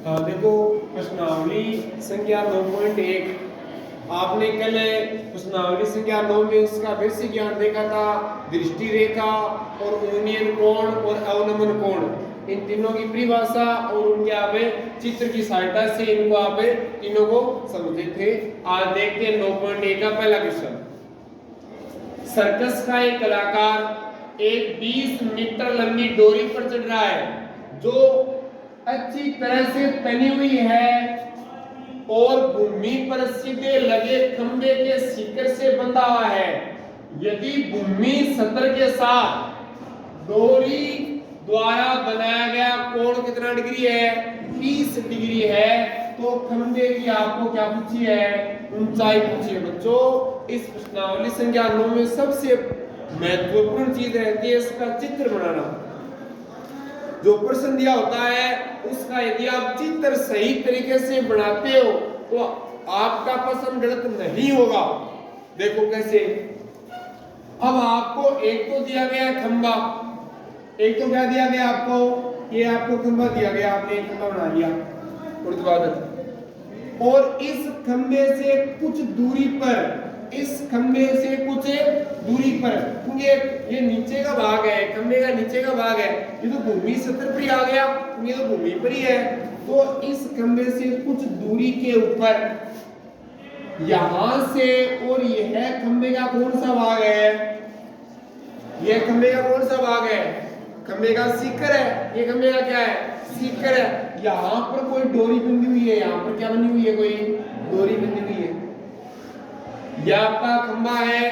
देखो प्रश्नावली संख्या 9.1 आपने कल प्रश्नावली संख्या 9 में उसका बेसिक ज्ञान देखा था। दृष्टि रेखा और यूनियन कोण और अवनमन कोण, इन तीनों की परिभाषा और उनके आप चित्र की सहायता से इनको आप तीनों को समझे थे। आज देखते हैं 9.1 का पहला क्वेश्चन। सर्कस का एक कलाकार एक 20 मीटर लंबी डोरी पर चढ़ रहा है जो अच्छी तरह से तनी हुई है और भूमि पर सीधे लगे खंभे के शिखर से बंधा हुआ है। यदि भूमि सतह के साथ डोरी द्वारा बनाया गया कोण कितना डिग्री है? 30 डिग्री है। तो खंभे की आपको क्या पूछी है? ऊंचाई पूछी है। बच्चों इस प्रश्नावली संख्या 9 में सबसे महत्वपूर्ण चीज रहती है इसका चित्र बनाना। जो प्रश्न दिया होता है उसका यदि आप चित्र सही तरीके से बनाते हो तो आपका प्रश्न गलत नहीं होगा। देखो कैसे। अब आपको एक तो दिया गया है खंभा, एक तो क्या दिया गया आपको? ये आपको खंभा दिया गया, आपने एक खंभा बना लिया ऊर्ध्वाधर, और इस खंभे से कुछ दूरी पर, इस खंभे से कुछ दूरी पर, क्योंकि ये नीचे का भाग है, खंभे का नीचे का भाग है, ये तो भूमि सतह पर ही आ गया, ये तो भूमि पर ही है। तो इस खंभे से कुछ दूरी के ऊपर यहां से, और यह खंभे का कौन सा भाग है? यह खंभे का कौन सा भाग है? खंभे का शिखर है। ये खंभे का क्या है? शिखर है। यहाँ पर कोई डोरी बंधी हुई है, यहाँ पर क्या बनी हुई है? कोई डोरी बंधी हुई है। यह आपका खंभा है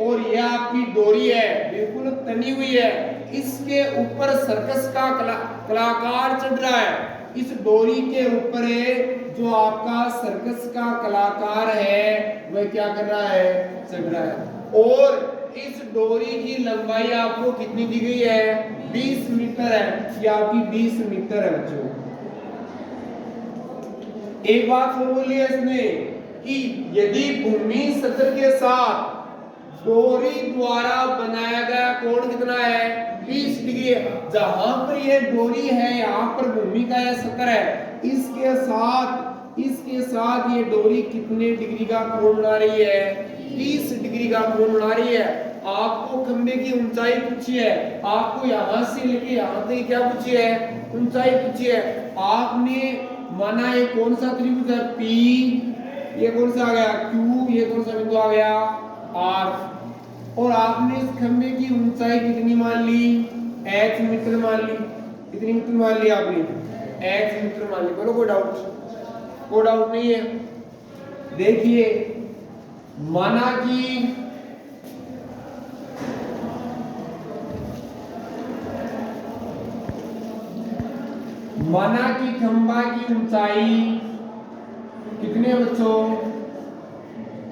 और यह आपकी डोरी है, बिल्कुल तनी हुई है। इसके ऊपर सर्कस का कलाकार चढ़ रहा है। इस डोरी के ऊपर जो आपका सर्कस का कलाकार है वह क्या कर रहा है? चढ़ रहा है। और इस डोरी की लंबाई आपको कितनी दी गई है? 20 मीटर है। यह आपकी 20 मीटर है बच्चों। एक बात और बोली है इसने कि यदि भूमि सतह के साथ डोरी द्वारा बनाया गया कोण कितना है? 20 डिग्री है। जहां पर यह डोरी है, यहाँ पर भूमि का यह सतह है, इसके साथ ये डोरी कितने डिग्री का कोण बना रही है? 30 डिग्री का कोण बना रही है। आपको खंभे की ऊंचाई पूछी है, आपको यहां से लेके यहां तक क्या पूछी है? ऊंचाई पूछी है। आपने माना ये कौन सा त्रिभुज है? P, ये कौन सा आ गया? Q, ये कौन सा बिंदु आ गया? R। और आपने इस खंभे की ऊंचाई कितनी मान ली? h मीटर मान ली। कितनी मीटर मान ली आपने? h मीटर मान ली। बोलो कोई डाउट? कोई डाउट नहीं है। देखिए माना कि खंभा की ऊंचाई कितनी है बच्चों?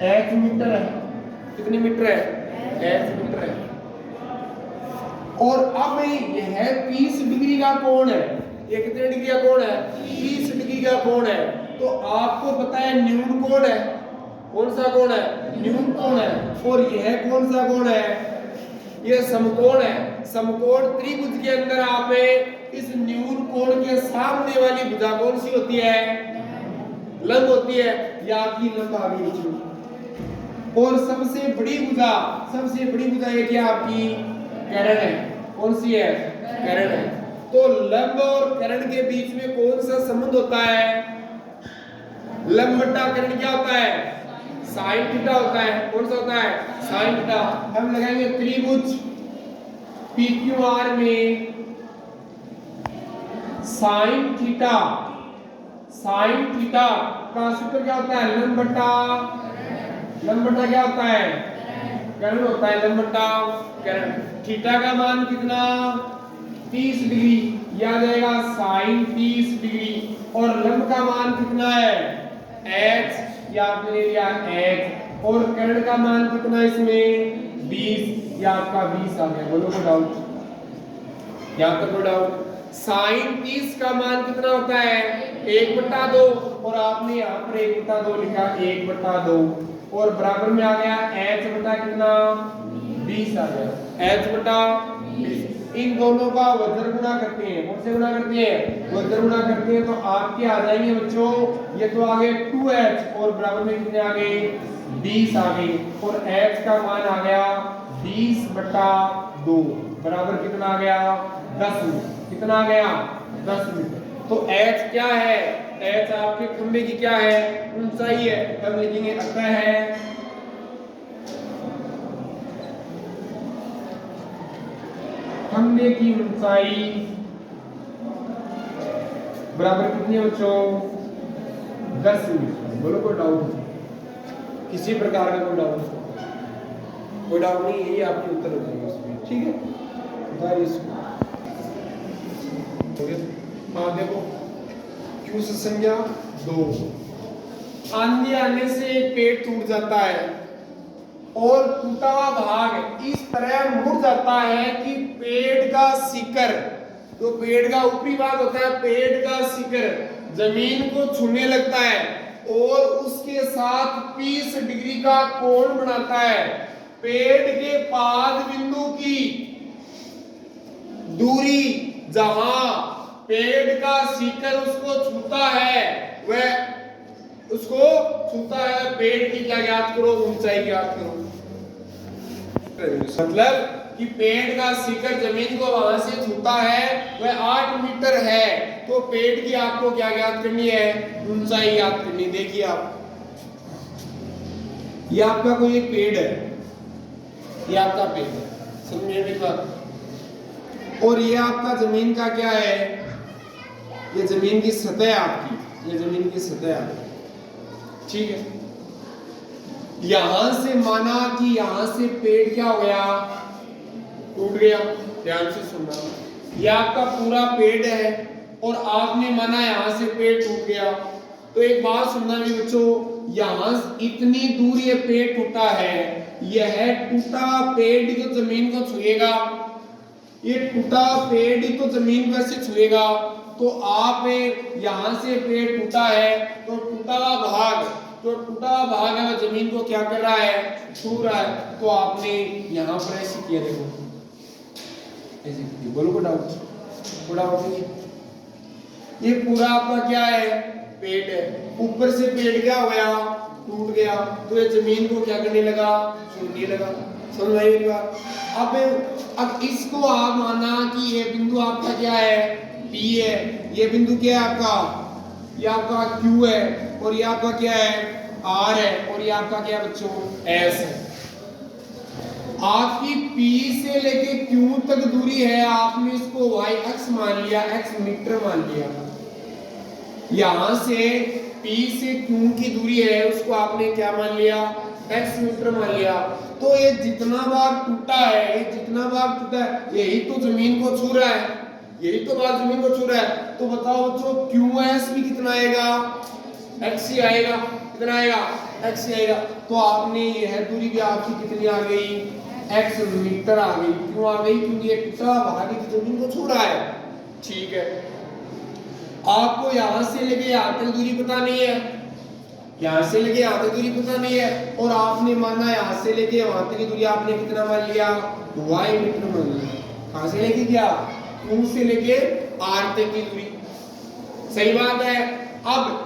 h मीटर है। कितनी मीटर है? h मीटर है। और अब यह 30 डिग्री का कोण है। ये कितने डिग्री का कोण है? 30 डिग्री का कोण है। तो आपको पता है न्यून कोण है। कौन सा कोण है? न्यून कोण है। और यह कौन सा कोण है? यह समकोण है। समकोण त्रिभुज के अंदर आप इस न्यून कोण के सामने वाली भुजा कौन सी होती है? लंब होती है। या आपकी लंब आ गई। और सबसे बड़ी भुजा ये क्या आपकी? कर्ण है। कौन सी है? कर्ण है। तो लंब और कर्ण के बीच में कौन सा संबंध होता है? लंब बटा कर्ण क्या होता है? साइन थीटा होता है। कौन सा होता है? Sine theta. हम लगाएंगे त्रिभुज PQR में साइन थीटा का सूत्र क्या होता है? लंब बटा क्या होता है? कर्ण होता है। लंब बटा कर्ण। थीटा का मान कितना? 30 डिग्री। याद आएगा साइन 30 डिग्री। और लंब का मान कितना है? h, या आपने ले लिया h। और कर्ण का मान कितना इसमें? 20, या आपका 20 आ गया। बोलो कोई डाउट? यहाँ तक कोई डाउट? साइन 30 का मान कितना होता है? 1/2। और आपने यहाँ पर 1/2 लिखा, 1/2 और बराबर में आ गया h बटा कितना? 20 आ गया। h बटा 20। इन दोनों का वज्र गुणा करते हैं। कौन से गुणा करते हैं? वज्र गुणा करते हैं। तो आपके आ जाएंगे बच्चों, ये तो आ गए 2h और बराबर में कितने आ गए? 20 आ गए। और h का मान आ गया 20/2 बराबर कितना आ गया? 10 मीटर। कितना आ गया? 10 मीटर। तो h क्या है? h आपके खंभे की क्या है? ऊंचाई है। तब लिखेंगे अतः है खंभे की ऊंचाई बराबर कितनी है बच्चों? 10 मीटर। बोलो कोई डाउट? किसी प्रकार का कोई डाउट? कोई डाउट नहीं, यही आपके उत्तर हो जाएगा इसमें। ठीक है, हाँ देखो, क्यों से संज्ञा 2। आंधी आने से एक पेड़ टूट जाता है और टूटा हुआ भाग इस तरह मुड़ जाता है कि पेड़ का शिखर, जो पेड़ का ऊपरी भाग होता है, पेड़ का शिखर जमीन को छूने लगता है और उसके साथ 30 डिग्री का कोण बनाता है। पेड़ के पाद बिंदु की दूरी जहां पेड़ का शिखर उसको छूता है, वह उसको छूता है, पेड़ की क्या ज्ञात करो? ऊंचाई ज्ञात करो। मतलब कि पेड़ का शिखर जमीन को वहां से छूता है, वह 8 मीटर है। तो पेड़ की आपको क्या ज्ञात करनी है? ऊंचाई ज्ञात करनी। देखिए आप, ये आपका कोई एक पेड़ है, ये आपका पेड़ है, समझिए मेरी बात। और ये आपका जमीन का क्या है? ये जमीन की सतह आपकी, ये जमीन की सतह आपकी। ठीक है, यहां से माना कि यहां से पेड़ क्या हो गया? टूट गया। ध्यान से सुनना, यह आपका पूरा पेड़ है और आपने माना यहां से पेड़ टूट गया। तो एक बात सुनना भी बच्चों, यहां इतनी दूर ये पेड़ टूटा है, यह टूटा पेड़ ही तो जमीन को छुएगा, ये टूटा पेड़ ही तो जमीन पर से छुएगा। तो आप यहां से पेड़ टूटा है, तो टूटा हुआ भाग, जो टूटा हुआ भाग है वो जमीन को क्या कर रहा है? छू रहा है। तो आपने यहां पर ऐसे किया, देखो ऐसे किया। बोलो को डाउट? को डाउट नहीं? ये पूरा आपका क्या है? पेड़ है। ऊपर से पेड़ क्या हो गया? टूट गया। तो ये जमीन को क्या करने लगा? छूने लगा। समझ आई मेरी बात? अब इसको आप माना कि ये बिंदु आपका क्या है? P है। ये बिंदु क्या है आपका? ये आपका Q है और ये आपका क्या है? R है और ये आपका क्या है बच्चों? S है। आपकी P से लेके Q तक दूरी है, आपने इसको y अक्ष मान लिया, x मीटर मान लिया। यहां से P से Q की दूरी है, उसको आपने क्या मान लिया? x मीटर मान लिया। तो ये जितना भाग टूटा है, ये जितना भाग टूटा है, यही तो जमीन को छू रहा है, यही तो भाग जमीन को छू रहा है। तो बताओ बच्चों, QS भी कितना आएगा? x ही आएगा। कितना आएगा? x ही आएगा। तो आपने यह दूरी भी आपकी कितनी आ गई? x मीटर आ गई। क्यों आ गई? क्योंकि ये टूटा भाग जमीन को छू रहा है। ठीक है, आपको यहां से लेके यहां तक दूरी पता नहीं है, यहां से लेके यहां तक दूरी पता नहीं है, और आपने माना यहां से लेके वहां तक की दूरी आपने कितना मान लिया? y मीटर मान लिया। कहां से लेके क्या? Q से लेके R तक की दूरी। सही बात है। अब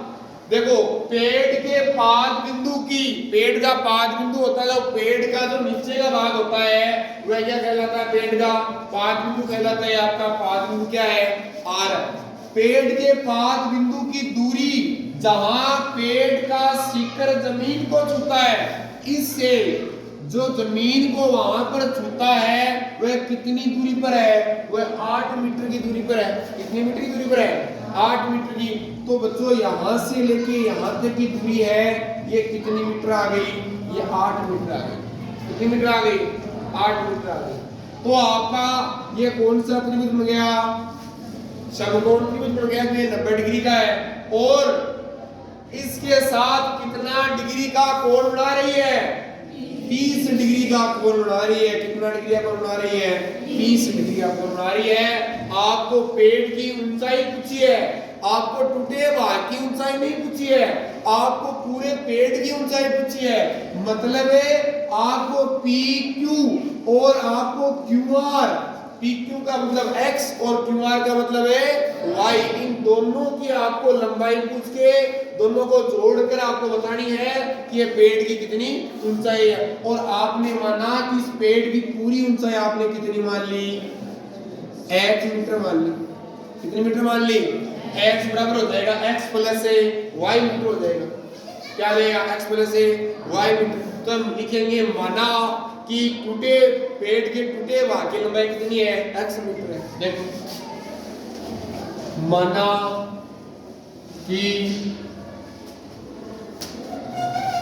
देखो, पेड़ के पाद बिंदु की, पेड़ का पाद बिंदु होता है, जो पेड़ का जो नीचे का भाग होता है वह क्या कहलाता है? पेड़ का पाद बिंदु कहलाता है। आपका पाद बिंदु क्या है? R। पेड़ के पाद बिंदु की दूरी जहां पेड़ का शिखर जमीन को छूता है, इससे जो जमीन को वहां पर छूता है वह कितनी दूरी पर है? वह 8 मीटर की दूरी पर है। कितनी मीटर की दूरी पर है? 8 मीटर की। तो बच्चों यहां से लेके यहां तक की दूरी है, ये कितनी मीटर आ गई? ये 8 मीटर आ गई। कितनी मीटर आ गई? 8 मीटर आ गई। तो आपका ये कौन सा त्रिभुज बन गया? समकोण त्रिभुज बन गया। ये 90 डिग्री का है और इसके साथ कितना डिग्री का कोण बना रही है? 30 डिग्री का कोण बना रही है। कितना डिग्री का कोण बना रही है? 30 डिग्री का कोण बना रही है। आपको पेड़ की ऊंचाई पूछी है, आपको टूटे भाग की ऊंचाई नहीं पूछी है, आपको पूरे पेड़ की ऊंचाई पूछी है। मतलब है आपको PQ और आपको QR, PQ का मतलब x और QR का मतलब है y। इन दोनों की आपको लंबाई पूछ के दोनों को जोड़कर आपको बतानी है कि ये पेड़ की कितनी ऊंचाई है। और आपने माना कि इस पेड़ की पूरी ऊंचाई आपने कितनी मान ली, h मीटर मान ली। कितनी मीटर मान ली, x बराबर हो जाएगा x प्लस y मीटर हो जाएगा। क्या आ जाएगा, x प्लस y मीटर। तो हम लिखेंगे माना कि टूटे पेड़ के टूटे भाग की लंबाई कितनी है, x मीटर है। देखो माना कि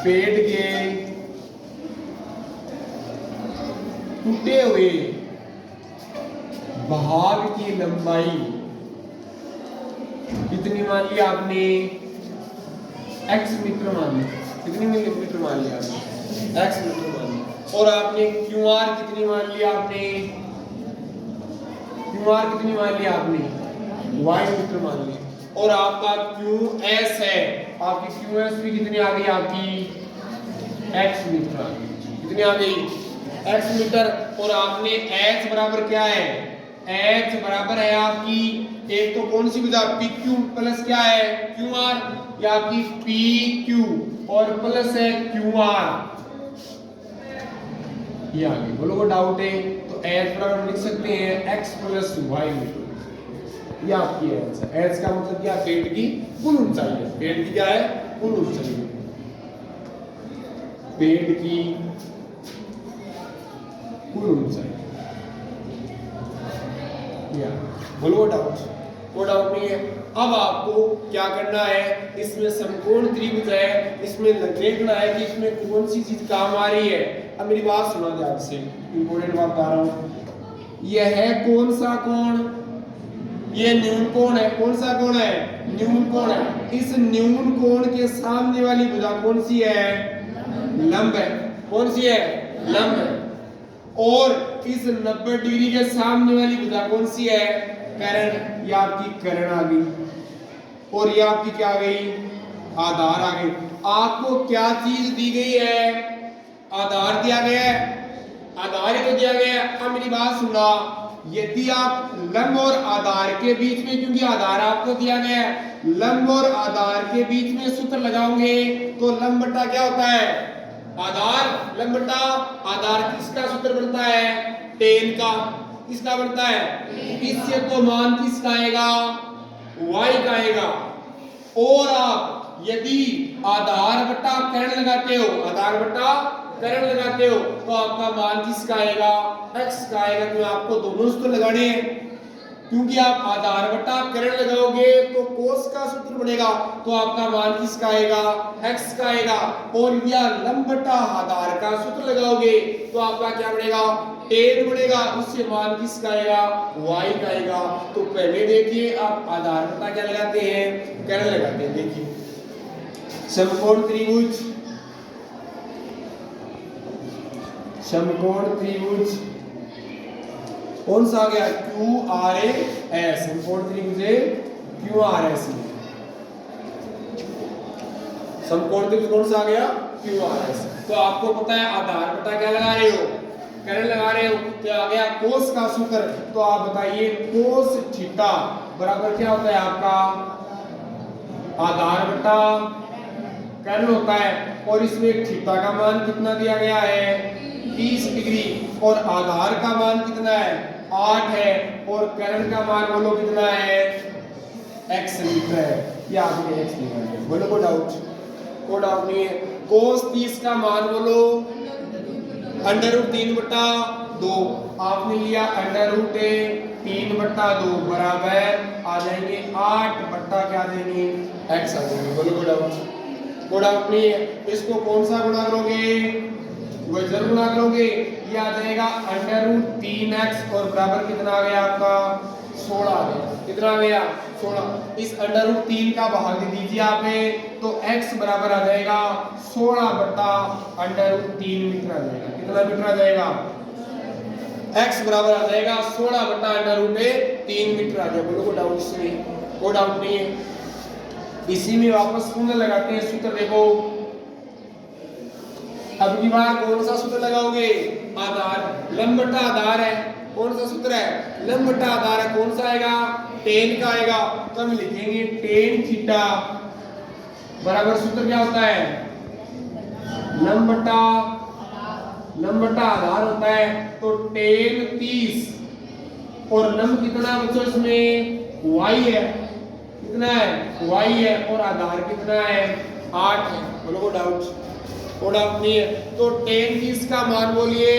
पेड़ के टूटे हुए भाग की लंबाई कितनी मान ली आपने, x मीटर मान ली। कितनी मीटर मान लिया आपने, x मीटर मान लिया। और आपने QR कितनी मान लिया आपने, QR कितनी मान लिया आपने, y मीटर मान लिया। और आपका QS है, आपकी QS भी कितनी आ गई आपकी, x मीटर आ गई। कितनी आ गई, x मीटर। और आपने h बराबर क्या है, h बराबर है आपकी एक तो कौन सी भुजा PQ प्लस क्या है QR, या आपकी PQ और प्लस है QR। ये आ गई, बोलो को डाउट है तो h बराबर लिख सकते हैं x प्लस y मीटर। ये आपकी h है। h का मतलब क्या, पेड़ की कुल ऊंचाई है। पेड़ की क्या है, कुल ऊंचाई है। पेड़ की कुल ऊंचाई। बोलो डाउट, कोई डाउट नहीं है। अब आपको क्या करना है, इसमें समकोण त्रिभुज है, इसमें देखना है कि इसमें कौन सी चीज काम आ रही है। अब मेरी बात सुना ध्यान से, इंपॉर्टेंट बात बता रहा हूं। यह है कौन सा कोण, ये न्यून कोण है। कौन सा कोण है, न्यून कोण है। इस न्यून कोण के सामने वाली भुजा कौन सी है, लंब है। कौन सी है, लंब है। और इस 90 डिग्री के सामने वाली भुजा कौन सी है, कर्ण। ये आपकी कर्ण आ गई। और ये आपकी क्या आ गई, आधार आ गई। आपको क्या चीज दी गई है, आधार दिया गया है, आधार ही तो दिया गया है। अब मेरी बात सुना, यदि आप लंब और आधार के बीच में, क्योंकि आधार आपको दिया गया है, लंब और आधार के बीच में सूत्र लगाओगे तो लंब बटा क्या होता है, आधार। लंब बटा आधार किसका सूत्र बनता है, tan का। किसका बनता है, इससे तो मान किसका आएगा, y का आएगा। और आप यदि आधार बटा कर्ण लगाते हो, आधार बटा कर्ण लगाते हो तो आपका मान किसका आएगा, x का आएगा। तो आपको दोनों सूत्र लगाने हैं, क्योंकि आप आधार बटा कर्ण लगाओगे तो कोस का सूत्र बनेगा, तो आपका मान किसका आएगा, x का आएगा। और या लंब बटा आधार का सूत्र लगाओगे तो आपका क्या बनेगा, tan बनेगा, उससे मान किसका आएगा, y का आएगा। तो पहले देखिए आप आधार बटा क्या लगाते हैं, कर्ण लगाते हैं। देखिए समकोण त्रिभुज, समकोण त्रिभुज कौन सा आ गया, QRS। समकोण त्रिभुज QRS। समकोण त्रिभुज कौन सा आ गया, QRS। तो आपको पता है आधार बटा क्या लगा रहे हो, कर्ण लगा रहे हो, तो आ गया कोस का सूत्र। तो आप बताइए कोस थीटा बराबर क्या होता है आपका, आधार बटा कर्ण होता है। और इसमें थीटा का मान कितना दिया गया है, 30 डिग्री। और आधार का मान कितना है, 8 है। और कर्ण का मान बोलो कितना है, x मीटर है। ये आपने x लिखा है, बोलो कोई डाउट, कोई डाउट नहीं है। cos 30 का मान बोलो √3/2। आपने लिया √3/2 बराबर आ जाएंगे 8 बट्टा क्या देंगे, x आ जाएंगे। बोलो कोई डाउट, कोई डाउट नहीं है। इसको कौन सा गुणा करोगे, वही जरूर गुणा करोगे। ये आ जाएगा √3x और बराबर कितना आ गया आपका, 16 आ गया। कितना आ गया, 16। इस √3 का भाग दे दीजिए आपने तो x बराबर आ जाएगा 16 बटा √3 मीटर आ जाएगा। कितना मीटर आ जाएगा, x बराबर आ जाएगा 16 बटा √3 मीटर आ जाएगा। बोलो कोई डाउट इसमें, कोई डाउट नहीं है। इसी में वापस पुनः लगाते हैं सूत्र। देखो अब की बार कौन सा सूत्र लगाओगे, आधार, लंब बटा आधार है कौन सा सूत्र है, लंब बटा आधार है, कौन सा आएगा, टेन का आएगा। तो हम लिखेंगे टेन थीटा बराबर सूत्र क्या होता है, लंब बटा आधार होता है। तो टेन 30 और लंब कितना बच्चों इसमें y है, कितना है y है, और आधार कितना है 8 है। बोलो कोई डाउट नहीं है। तो टेन 30 का मान बोलिए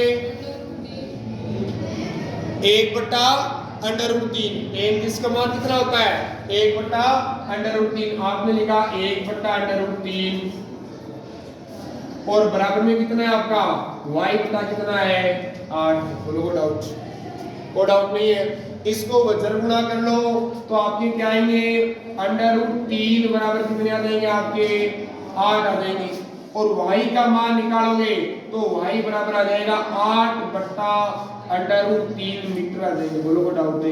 1/√3। टेन 30 का मान कितना होता है 1/√3। आपने लिखा 1/√3 और बराबर में कितना है आपका y पता कितना है 8। बोलो कोई डाउट नहीं है। इसको वज्र गुणा कर लो तो आपके क्या आएंगे, √3 बराबर कितने आ जाएंगे आपके 8 आ जाएंगे। और y का मान निकालोगे तो y बराबर आ जाएगा 8/√3 मीटर आ जाएंगे। बोलो कोई डाउट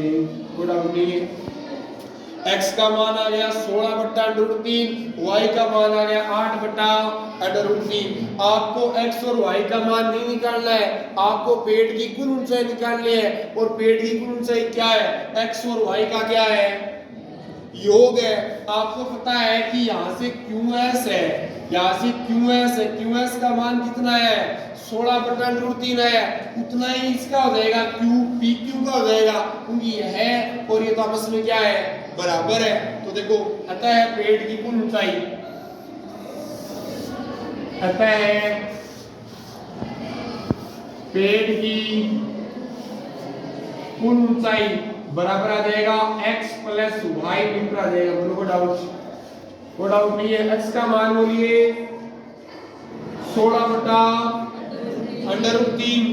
नहीं है। x का मान आ गया 16/√3, y का मान आ गया 8/√3। आपको x और y का मान नहीं निकालना है, आपको पेड़ की कुल ऊंचाई निकालनी है। और पेड़ की कुल ऊंचाई क्या है, x और y का क्या है, योग है। आपको पता है कि यहाँ से QS है, यहाँ से QS है, QS का मान कितना है 16/√3 है, उतना ही इसका हो जाएगा PQ का हो जाएगा, क्योंकि यह है और ये तो आपस में क्या है, बराबर है। तो देखो अतः पेड़ की कुल ऊंचाई, अतः पेड़ की कुल ऊंचाई बराबर आ जाएगा x + y मीटर आ जाएगा। बोलो कोई डाउट नहीं है। x का मान बोलिए 16/√3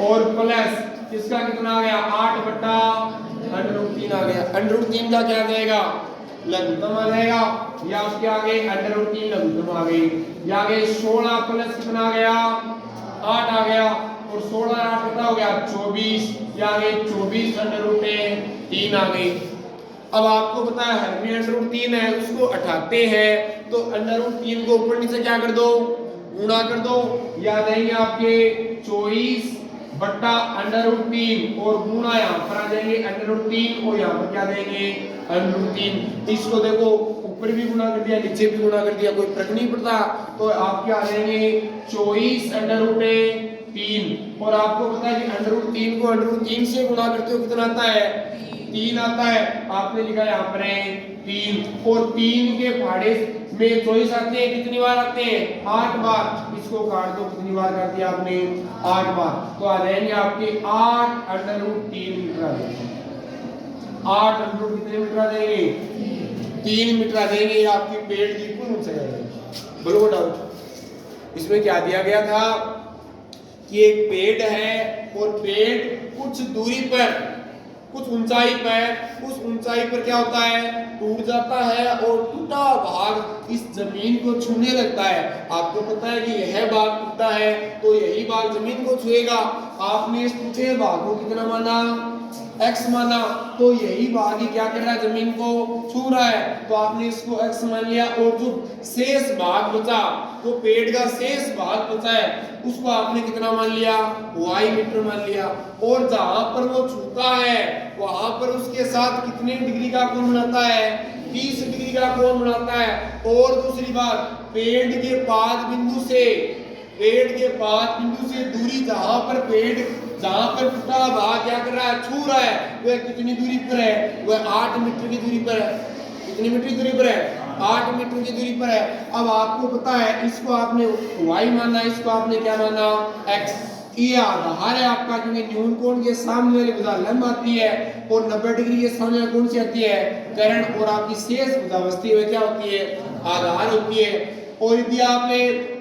और प्लस इसका कितना आ गया 8/√3 आ गया। √3 का क्या आ जाएगा, लघुत्तम आ जाएगा। या उसके आगे √3 लघुत्तम आ गई। या आगे 16 प्लस कितना आ गया 8 आ गया, और 16 8 कितना हो गया 24। या आगे 24/√3 आ गई। अब आपको पता है हर में √3 है, उसको उठाते हैं तो √3 को ऊपर नीचे क्या कर दो, गुणा कर दो। याद आएंगे आपके 24/√3 और गुणा यहाँ पर आ जाएंगे √3 और यहाँ पर क्या देंगे √3। इसको देखो ऊपर भी गुणा कर दिया नीचे भी गुणा कर दिया, कोई फर्क नहीं पड़ता। तो आपके आ जाएंगे 24/√3। और आपको पता है कि √3 को √3 से गुणा करते हो कितना आता है 3 आता है। आपने लिखा यहाँ पर 3 और 3 के फाड़े में 24 आते हैं, कितनी बार आते हैं 8 बार। इसको काट दो, कितनी बार काट दिया आपने 8 बार। तो आ जाएंगे आपके 8/√3 मीटर आ जाएंगे। 8 कितने मीटर आ जाएंगे 3 मीटर आ जाएंगे। आपकी पेड़ की कुल ऊंचाई आ जाएगी। बोलो डाउट। इसमें क्या दिया गया था कि एक पेड़ है और पेड़ कुछ दूरी पर कुछ ऊंचाई पर, उस ऊंचाई पर क्या होता है टूट जाता है और टूटा भाग इस जमीन को छूने लगता है। आपको पता है कि यह भाग टूटा है तो यही भाग जमीन को छुएगा। आपने इस टूटे भाग को कितना माना x माना, तो यही भाग ही क्या कर रहा है जमीन को छू रहा है। तो आपने इसको x मान लिया और जो शेष भाग बचा, तो पेड़ का शेष भाग बचा है, उसको आपने कितना मान लिया y मीटर मान लिया। और जहां पर वो छूता है वहां पर उसके साथ कितने डिग्री का कोण बनाता है 30 डिग्री का कोण बनाता है। और दूसरी बात, पेड़ के पाद बिंदु से दूरी, जहां पर टूटा भाग क्या कर रहा है छू रहा है, वह कितनी दूरी पर है, वह 8 मीटर की दूरी पर है। कितनी मीटर की दूरी पर है 8 मीटर की दूरी पर है। अब आपको पता है इसको आपने y माना, इसको आपने क्या माना x। ये आधार है आपका, क्योंकि न्यून कोण के सामने वाली भुजा लंब आती है और 90 डिग्री के सामने कौन सी आती है करण, और आपकी शेष भुजावस्थी में क्या होती है आधार होती है। और यदि आप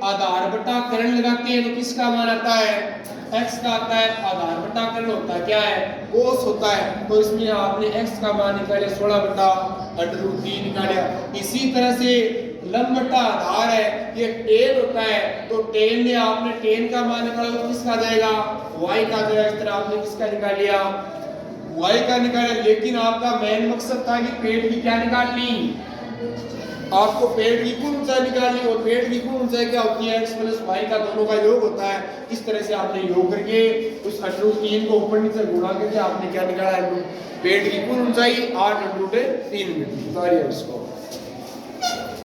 आधार बटा करण लगाते हैं तो किसका मान आता है x का आता है। आधार बटा करण होता है क्या है कोस होता है। तो इसमें आपने x का मान निकाले 16/√3 निकाला। इसी तरह से लंब बटा आधार है, ये टेन होता है। तो टेन में आपने टेन का मान निकाला तो किसका आ जाएगा y का आ जाएगा। इस तरह आपने किसका निकाल लिया y का निकाला। लेकिन आपका मेन मकसद था कि पेड़ की क्या निकालनी आपको पेड़ की कुल ऊंचाई निकालनी, और पेड़ की कुल ऊंचाई क्या होती है, x प्लस y का दोनों का योग होता है। इस तरह से आपने योग करके उस √3 को ऊपर नीचे गुणा करके आपने क्या निकाला है, पेड़ की कुल ऊंचाई 8 √3 मीटर। उतारिए इसको।